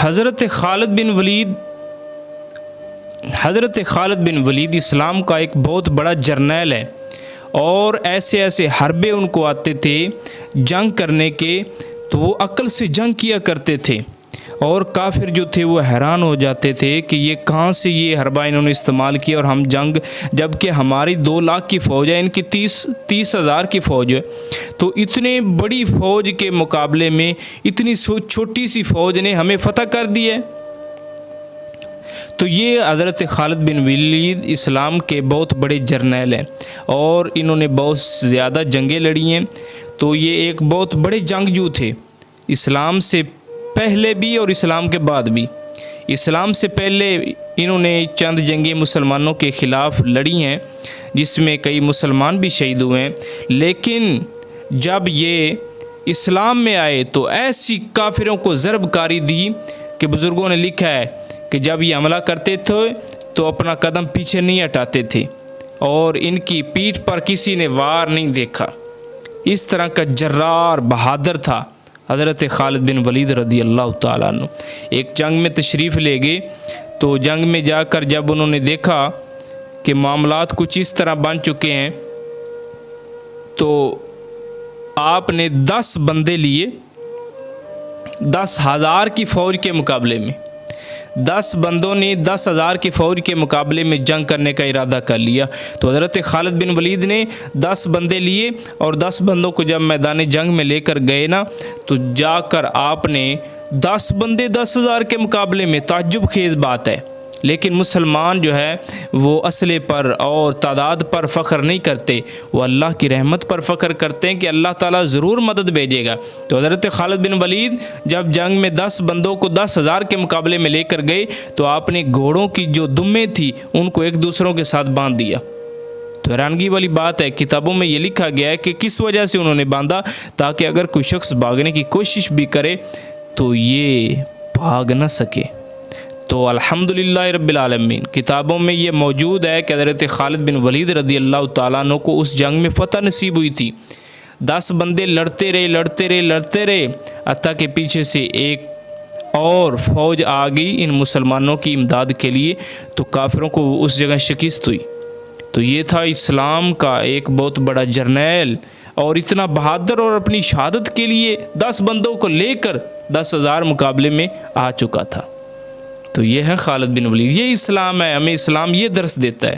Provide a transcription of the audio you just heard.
حضرت خالد بن ولید اسلام کا ایک بہت بڑا جرنیل ہے، اور ایسے ایسے حربے ان کو آتے تھے جنگ کرنے کے، تو وہ عقل سے جنگ کیا کرتے تھے، اور کافر جو تھے وہ حیران ہو جاتے تھے کہ یہ کہاں سے یہ حربہ انہوں نے استعمال کیا، اور ہم جنگ جبکہ ہماری 2 لاکھ کی فوج ہے، ان کی 30,000 کی فوج ہے، تو اتنے بڑی فوج کے مقابلے میں اتنی چھوٹی سی فوج نے ہمیں فتح کر دی ہے۔ تو یہ حضرت خالد بن ولید اسلام کے بہت بڑے جرنیل ہیں، اور انہوں نے بہت زیادہ جنگیں لڑی ہیں، تو یہ ایک بہت بڑے جنگجو تھے، اسلام سے پہلے بھی اور اسلام کے بعد بھی۔ اسلام سے پہلے انہوں نے چند جنگیں مسلمانوں کے خلاف لڑی ہیں، جس میں کئی مسلمان بھی شہید ہوئے ہیں، لیکن جب یہ اسلام میں آئے تو ایسی کافروں کو ضرب کاری دی کہ بزرگوں نے لکھا ہے کہ جب یہ حملہ کرتے تھے تو اپنا قدم پیچھے نہیں ہٹاتے تھے، اور ان کی پیٹھ پر کسی نے وار نہیں دیکھا۔ اس طرح کا جرار بہادر تھا حضرت خالد بن ولید رضی اللہ تعالیٰ عنہ۔ ایک جنگ میں تشریف لے گئے، تو جنگ میں جا کر جب انہوں نے دیکھا کہ معاملات کچھ اس طرح بن چکے ہیں، تو آپ نے 10 بندے لیے 10,000 کی فوج کے مقابلے میں، 10 بندوں نے 10,000 کی فوج کے مقابلے میں جنگ کرنے کا ارادہ کر لیا۔ تو حضرت خالد بن ولید نے 10 بندے لیے، اور 10 بندوں کو جب میدان جنگ میں لے کر گئے نا، تو جا کر آپ نے 10 بندے 10,000 کے مقابلے میں، تعجب خیز بات ہے، لیکن مسلمان جو ہے وہ اسلحے پر اور تعداد پر فخر نہیں کرتے، وہ اللہ کی رحمت پر فخر کرتے ہیں کہ اللہ تعالیٰ ضرور مدد بھیجے گا۔ تو حضرت خالد بن ولید جب جنگ میں 10 بندوں کو 10,000 کے مقابلے میں لے کر گئے، تو آپ نے گھوڑوں کی جو دمیں تھی ان کو ایک دوسروں کے ساتھ باندھ دیا۔ تو حیرانگی والی بات ہے، کتابوں میں یہ لکھا گیا ہے کہ کس وجہ سے انہوں نے باندھا، تاکہ اگر کوئی شخص بھاگنے کی کوشش بھی کرے تو یہ بھاگ نہ سکے۔ تو الحمدللہ رب العالمین، کتابوں میں یہ موجود ہے کہ حضرت خالد بن ولید رضی اللہ تعالیٰ عنہ کو اس جنگ میں فتح نصیب ہوئی تھی۔ 10 بندے لڑتے رہے حتیٰ کہ پیچھے سے ایک اور فوج آ گئی ان مسلمانوں کی امداد کے لیے، تو کافروں کو اس جگہ شکست ہوئی۔ تو یہ تھا اسلام کا ایک بہت بڑا جرنیل، اور اتنا بہادر، اور اپنی شہادت کے لیے 10 بندوں کو لے کر 10,000 مقابلے میں آ چکا تھا۔ تو یہ ہے خالد بن ولید، یہ اسلام ہے، ہمیں اسلام یہ درس دیتا ہے۔